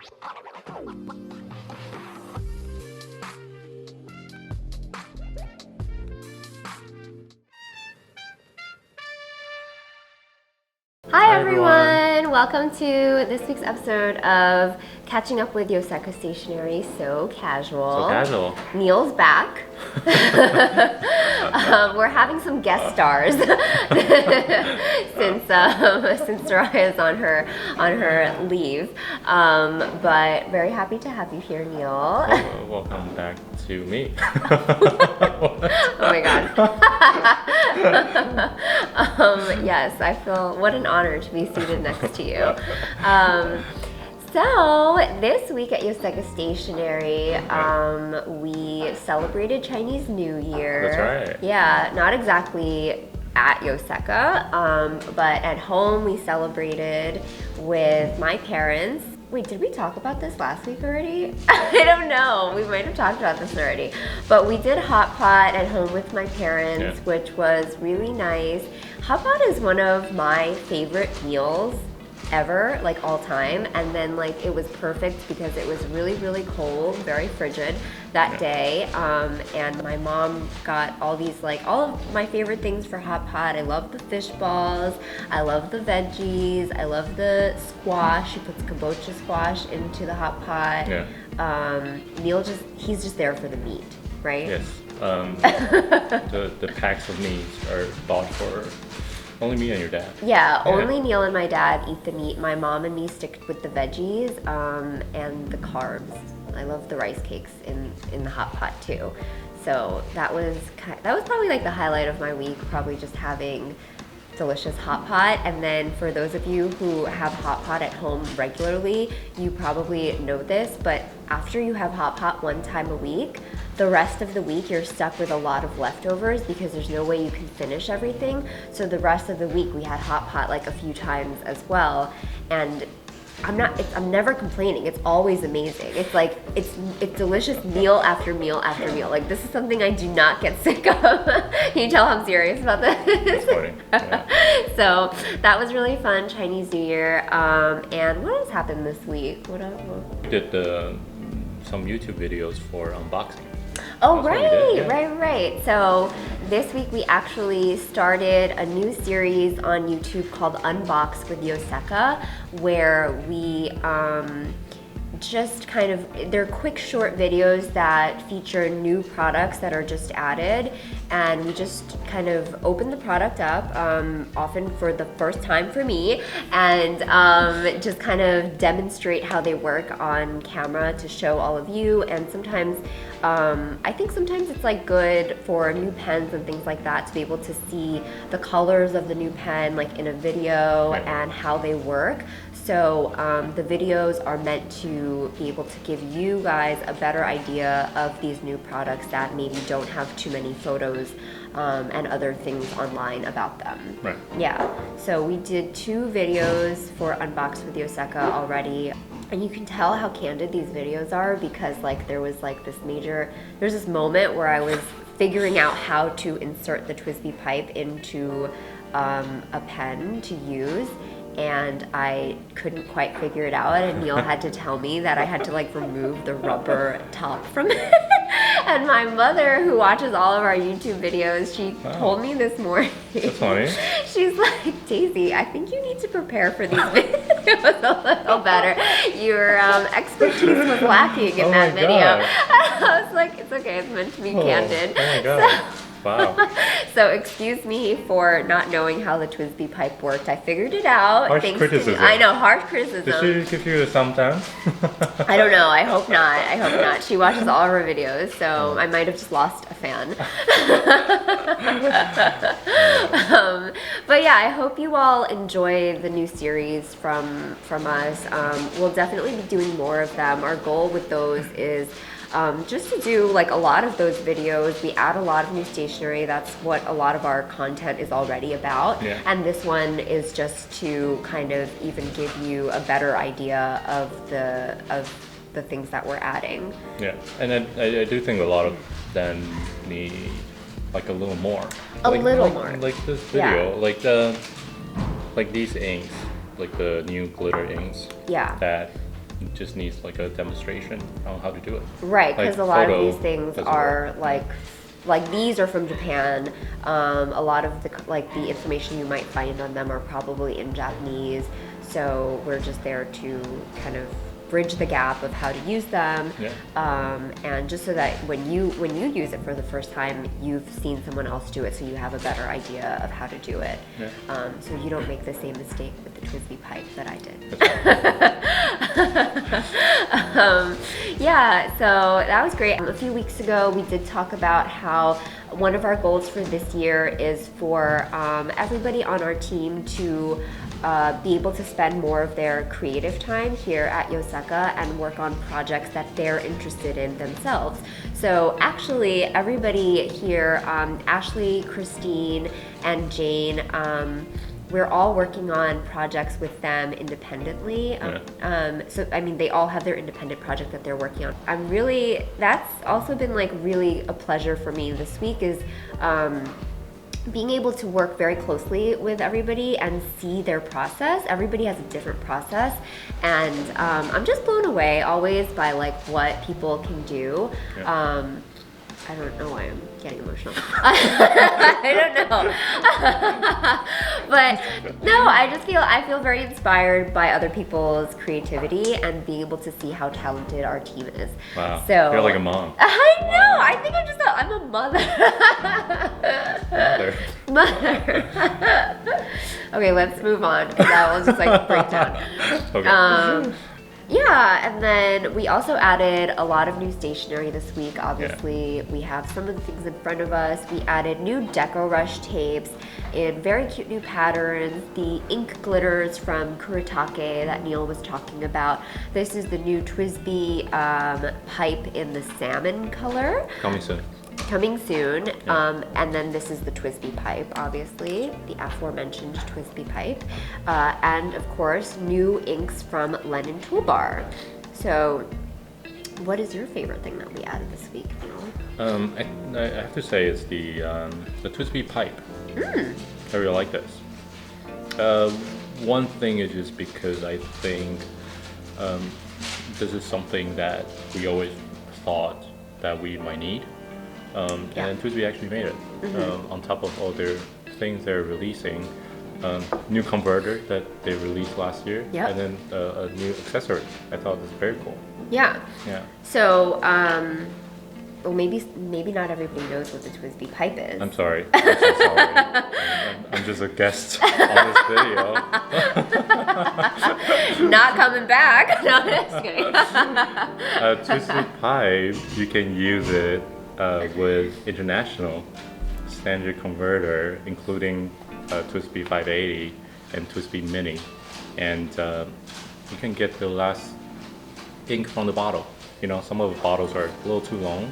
Hi everyone! Welcome to this week's episode of Catching Up with Yoseka Stationery So Casual. So casual. Neil's back. We're having some guest stars since Soraya's on her leave. But very happy to have you here, Neil. Welcome back to me. Oh my god. Yes, I feel what an honor to be seated next to you. So this week at Yoseka Stationery, we celebrated Chinese New Year. That's right. Yeah, not exactly at Yoseka, but at home we celebrated with my parents. Wait, did we talk about this last week already? I don't know. We might have talked about this already. But we did hot pot at home with my parents, which was really nice. Hot pot is one of my favorite meals ever, like all time. And then like it was perfect because it was really, really cold, very frigid that day. And my mom got all these, like all of my favorite things for hot pot. I love the fish balls. I love the veggies. I love the squash. She puts kabocha squash into the hot pot. Yeah. Neil he's just there for the meat, right? Yes. The packs of meat are bought for only me and your dad. Yeah, only Neil and my dad eat the meat. My mom and me stick with the veggies and the carbs. I love the rice cakes in the hot pot too. So that was probably like the highlight of my week, probably just having delicious hot pot. And then for those of you who have hot pot at home regularly, you probably know this, but after you have hot pot one time a week, the rest of the week you're stuck with a lot of leftovers because there's no way you can finish everything. So the rest of the week we had hot pot like a few times as well. And I'm never complaining. It's always amazing. It's like, it's delicious meal after meal after meal. Like this is something I do not get sick of. Can you tell I'm serious about this? That's funny. Yeah. So that was really fun, Chinese New Year. And what else happened this week? We did some YouTube videos for unboxing. Oh, right. So this week we actually started a new series on YouTube called Unbox with Yoseka, where we just kind of, they're quick short videos that feature new products that are just added, and we just kind of open the product up, often for the first time for me, and just kind of demonstrate how they work on camera to show all of you. And sometimes I think sometimes it's like good for new pens and things like that to be able to see the colors of the new pen like in a video and how they work. So the videos are meant to be able to give you guys a better idea of these new products that maybe don't have too many photos and other things online about them. Right. Yeah, so we did 2 videos for Unboxed with Yoseka already. And you can tell how candid these videos are because like there's this moment where I was figuring out how to insert the TWSBI pipe into a pen to use, and I couldn't quite figure it out, and Neil had to tell me that I had to like remove the rubber top from it. And my mother, who watches all of our YouTube videos, she told me this morning. That's funny. She's like, Daisy, I think you need to prepare for these videos a little better. Your expertise was lacking in that video. I was like, it's okay, it's meant to be candid. Oh my god. Wow. So excuse me for not knowing how the TWSBI pipe worked. I figured it out. Harsh criticism. I know, harsh criticism. Did she give you a thumbs? I don't know. I hope not. She watches all of our videos, so I might have just lost a fan. But yeah, I hope you all enjoy the new series from us. We'll definitely be doing more of them. Our goal with those is just to do like a lot of those videos. We add a lot of new stationery. That's what a lot of our content is already about. Yeah. And this one is just to kind of even give you a better idea of the things that we're adding. Yeah, and I do think a lot of them need like a little more. More. Like this video, like these inks, like the new glitter inks. Yeah. That it just needs like a demonstration on how to do it. Right, because a lot of photo these things doesn't are work. like these are from Japan. A lot of the information you might find on them are probably in Japanese. So we're just there to kind of bridge the gap of how to use them, and just so that when you use it for the first time, you've seen someone else do it, so you have a better idea of how to do it. So you don't make the same mistake with the TWSBI pipe that I did. Yeah, so that was great. A few weeks ago, we did talk about how one of our goals for this year is for everybody on our team to be able to spend more of their creative time here at Yoseka and work on projects that they're interested in themselves. So actually, everybody here, Ashley, Christine, and Jane, we're all working on projects with them independently. So I mean, they all have their independent project that they're working on. That's also been like really a pleasure for me this week is being able to work very closely with everybody and see their process. Everybody has a different process, and I'm just blown away always by like what people can do. I don't know why I'm getting emotional. I don't know. But no, I feel very inspired by other people's creativity and being able to see how talented our team is. Wow. So You're like a mom. I know. I think I'm a mother. Mother. Okay, let's move on because that will just like break down. Okay. Yeah, and then we also added a lot of new stationery this week. Obviously, we have some of the things in front of us. We added new Deco Rush tapes in very cute new patterns. The ink glitters from Kuretake that Neil was talking about. This is the new TWSBI pipe in the salmon color. Coming soon. And then this is the TWSBI pipe, obviously, the aforementioned TWSBI pipe. And of course, new inks from Lennon Toolbar. So, what is your favorite thing that we added this week, Neil? I have to say it's the TWSBI pipe. I really like this. One thing is just because I think this is something that we always thought that we might need. And TWSBI actually made it. On top of all their things they're releasing, new converter that they released last year, and then a new accessory. I thought it was very cool. Yeah. So, well, maybe not everybody knows what the TWSBI pipe is. I'm sorry. I'm so sorry. I'm just a guest on this video. Not coming back. No, just kidding. TWSBI pipe, you can use it with international standard converter, including TWSBI 580 and TWSBI Mini, and you can get the last ink from the bottle. You know, some of the bottles are a little too long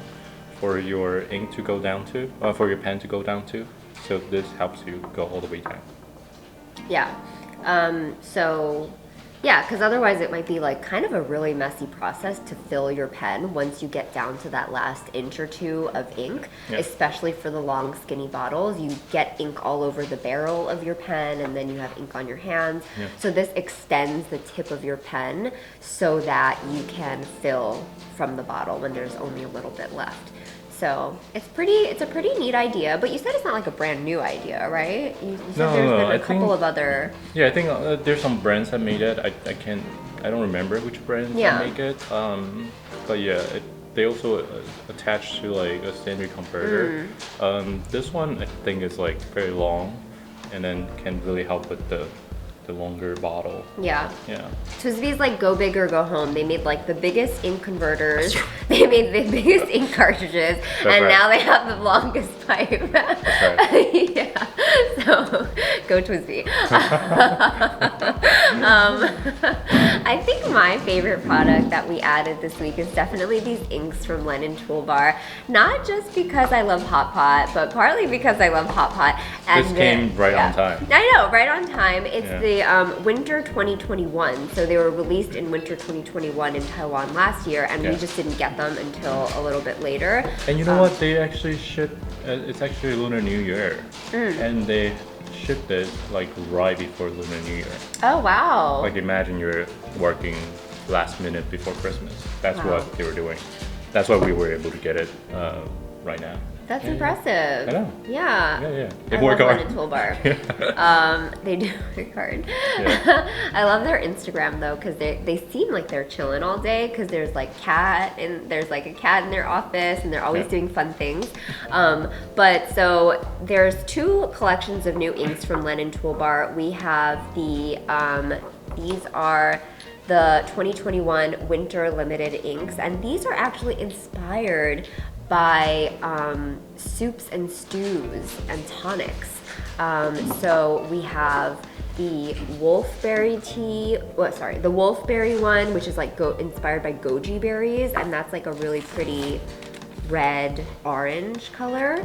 for your ink to go down to, for your pen to go down to. So this helps you go all the way down. Yeah. So. Yeah, because otherwise it might be like kind of a really messy process to fill your pen once you get down to that last inch or two of ink, especially for the long skinny bottles. You get ink all over the barrel of your pen and then you have ink on your hands. So this extends the tip of your pen so that you can fill from the bottle when there's only a little bit left. So it's a pretty neat idea, but you said it's not like a brand new idea, right? You said there's been a couple of other. Yeah, I think there's some brands that made it. I don't remember which brands that make it. But yeah, they also attach to like a standard converter. This one I think is like very long, and then can really help with the longer bottle. Yeah. TWSBI's like go big or go home. They made like the biggest ink converters. They made the biggest ink cartridges, now they have the longest pipe. That's right. Yeah. So go TWSBI. I think my favorite product that we added this week is definitely these inks from Lennon Toolbar. Not just because I love Hot Pot, but partly because I love Hot Pot. And this came right on time. I know, right on time. It's the winter 2021. So they were released in winter 2021 in Taiwan last year, and we just didn't get them until a little bit later. And you know what? They actually shipped. It's actually Lunar New Year, and they shipped it like right before Lunar New Year. Oh wow! Like imagine you're working last minute before Christmas. That's Wow. what they were doing. That's why we were able to get it right now. That's Yeah, impressive. I know. Yeah. Yeah. I They work love hard. London Toolbar. They do work hard. Yeah. I love their Instagram though, because they seem like they're chilling all day. Because there's like there's like a cat in their office, and they're always doing fun things. But so there's 2 collections of new inks from London Toolbar. We have these are the 2021 Winter Limited inks, and these are actually inspired by soups and stews and tonics. So we have the wolfberry tea, the wolfberry one, which is like inspired by goji berries, and that's like a really pretty red orange color.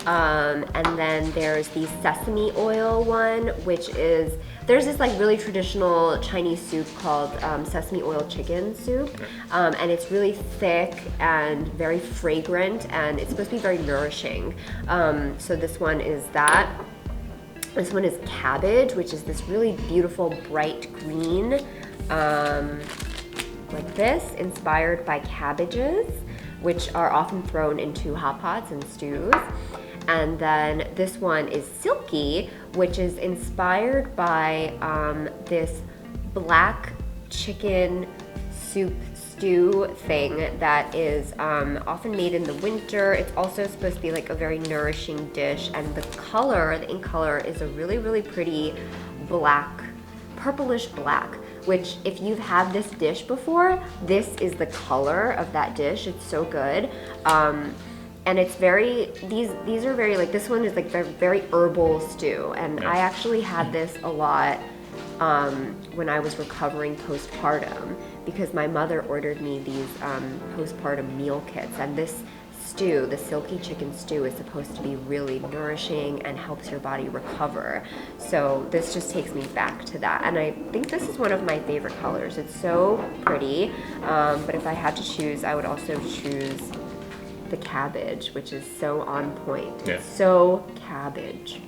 And then there's the sesame oil one, which is, there's this like really traditional Chinese soup called sesame oil chicken soup. And it's really thick and very fragrant, and it's supposed to be very nourishing. So this one is that. This one is cabbage, which is this really beautiful bright green, like this, inspired by cabbages, which are often thrown into hot pots and stews. And then this one is silky, which is inspired by this black chicken soup stew thing that is often made in the winter. It's also supposed to be like a very nourishing dish, and the ink color is a really, really pretty black, purplish black, which if you've had this dish before, this is the color of that dish. It's so good. And it's very, these are very, like, this one is like very herbal stew, and I actually had this a lot when I was recovering postpartum, because my mother ordered me these postpartum meal kits, and this stew, the silky chicken stew, is supposed to be really nourishing and helps your body recover. So this just takes me back to that, and I think this is one of my favorite colors. It's so pretty, but if I had to choose, I would also choose the cabbage, which is so on point. It's so cabbage.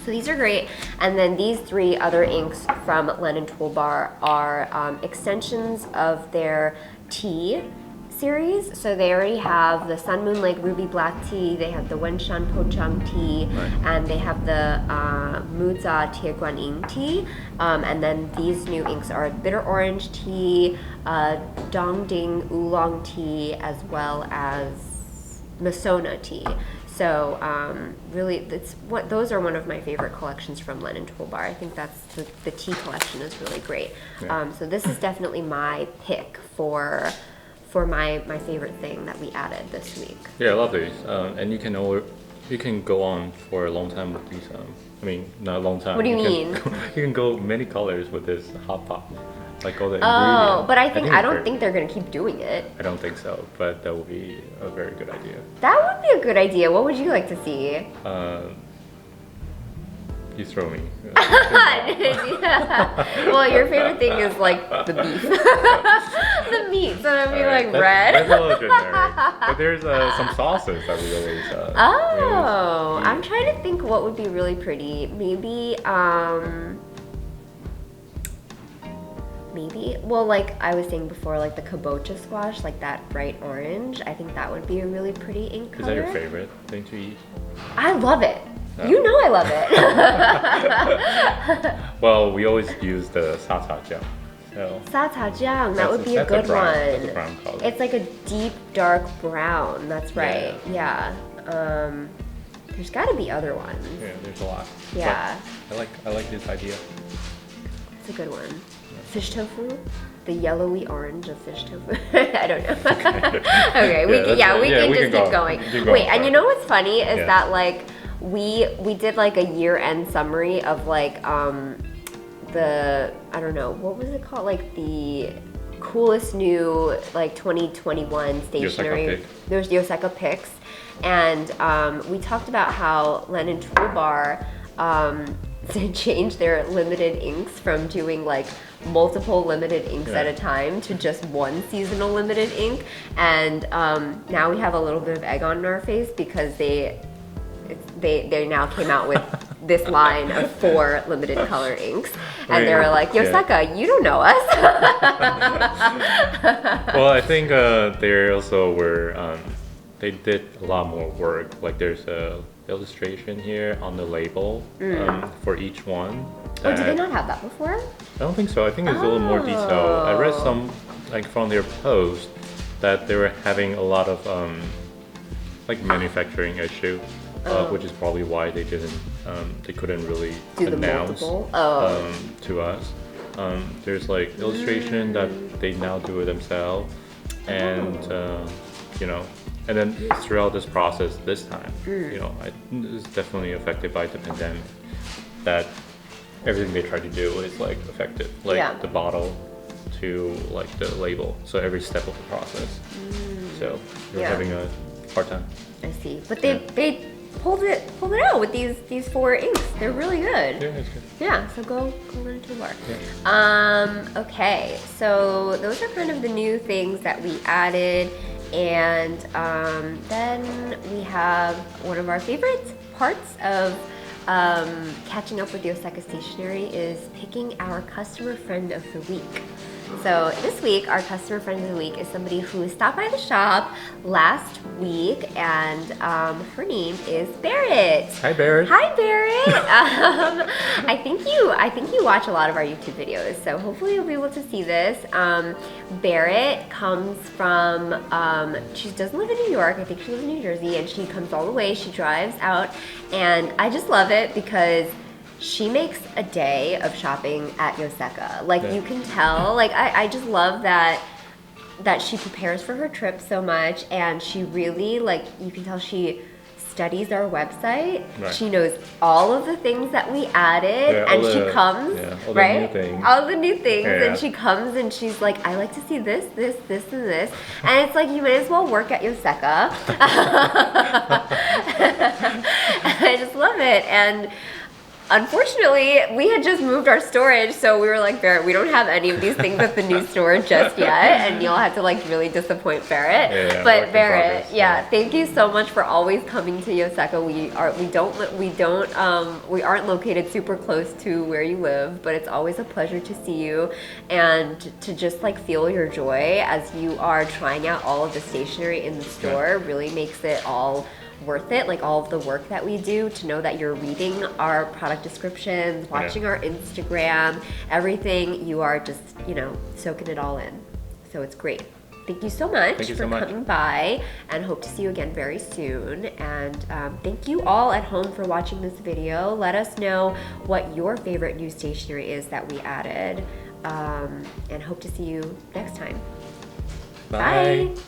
So these are great. And then these 3 other inks from London Toolbar are extensions of their tea series. So they already have the Sun Moon Lake Ruby Black Tea, they have the Wenshan Pochang Tea, and they have the Muza Tie Guan Ying Tea. And then these new inks are Bitter Orange Tea, Dongding Oolong Tea, as well as Masona Tea. So really, those are one of my favorite collections from London Toolbar. I think that's the tea collection is really great. So this is definitely my pick for my favorite thing that we added this week. Yeah, I love these. And you can go on for a long time with these. I mean, not a long time. What do you mean? You can go many colors with this hot pot. Like all the Oh, ingredients. but I don't think they're gonna keep doing it. I don't think so, but that would be a very good idea. That would be a good idea. What would you like to see? You throw me. Well, your favorite thing is like the beef. The meat, so it'd be like red. That's a little generic. But there's some sauces that we always I'm trying to think what would be really pretty. Maybe, well, like I was saying before, like the kabocha squash, like that bright orange. I think that would be a really pretty ink color. Is that your favorite thing to eat? I love it. You know I love it. Well, we always use the sata jiang. So Sata jiang, that would be a good one. That's a brown color. It's like a deep dark brown. That's right. Yeah. There's got to be other ones. Yeah, there's a lot. Yeah. But I like this idea. It's a good one. Fish tofu, the yellowy orange of fish tofu. I don't know. Okay, we can just keep going. Wait, and you know what's funny is that like we did like a year-end summary of like the, I don't know, what was it called? Like the coolest new like 2021 stationery. There's Yoseka picks, and we talked about how London Toolbar to change their limited inks from doing like multiple limited inks at a time to just one seasonal limited ink, and now we have a little bit of egg on our face because they now came out with this line of 4 limited color inks. And they Right, were like, yeah. Yosaka, you don't know us. Well, I think they also were, they did a lot more work. Like there's a illustration here on the label for each one. Oh, did they not have that before? I don't think so. I think there's a little more detail. I read some, like from their post, that they were having a lot of like manufacturing issue, which is probably why they didn't, they couldn't really Do the announce multiple? to us. There's like illustration that they now do it themselves, and you know, and then throughout this process, this time, you know, it's definitely affected by the pandemic. That everything they try to do is like affected, like the bottle to like the label, so every step of the process. So they're having a hard time. I see, but they pulled it out with these 4 inks. They're really good. Yeah, it's good. Yeah, so go learn to work. Okay, so those are kind of the new things that we added, and then we have one of our favorite parts of catching up with Yosaka Stationery is picking our customer friend of the week. So this week, our customer friend of the week is somebody who stopped by the shop last week, and her name is Barrett. Hi, Barrett. Hi, Barrett. I think you watch a lot of our YouTube videos, so hopefully you'll be able to see this. Barrett comes from, she doesn't live in New York, I think she lives in New Jersey, and she comes all the way, she drives out, and I just love it because she makes a day of shopping at Yosaka. Like you can tell, like I just love that she prepares for her trip so much, and she really, like, you can tell she studies our website. Right. She knows all of the things that we added, and she comes, all the right? new things. All the new things, Yeah. and she comes and she's like, I like to see this, this, this, and this. And it's like, you might as well work at Yosaka. I just love it. And unfortunately, we had just moved our storage, so we were like, Barrett, we don't have any of these things at the new store just yet, and you'll have to like really disappoint Barrett. Yeah, but Barrett, progress, thank you so much for always coming to Yosaka. We aren't located super close to where you live, but it's always a pleasure to see you and to just like feel your joy as you are trying out all of the stationery in the store. Really makes it all worth it, like all of the work that we do, to know that you're reading our product descriptions, watching our Instagram, everything. You are just, you know, soaking it all in. So it's great. Thank you so much for coming by, and hope to see you again very soon. And thank you all at home for watching this video. Let us know what your favorite new stationery is that we added, and hope to see you next time. Bye. Bye.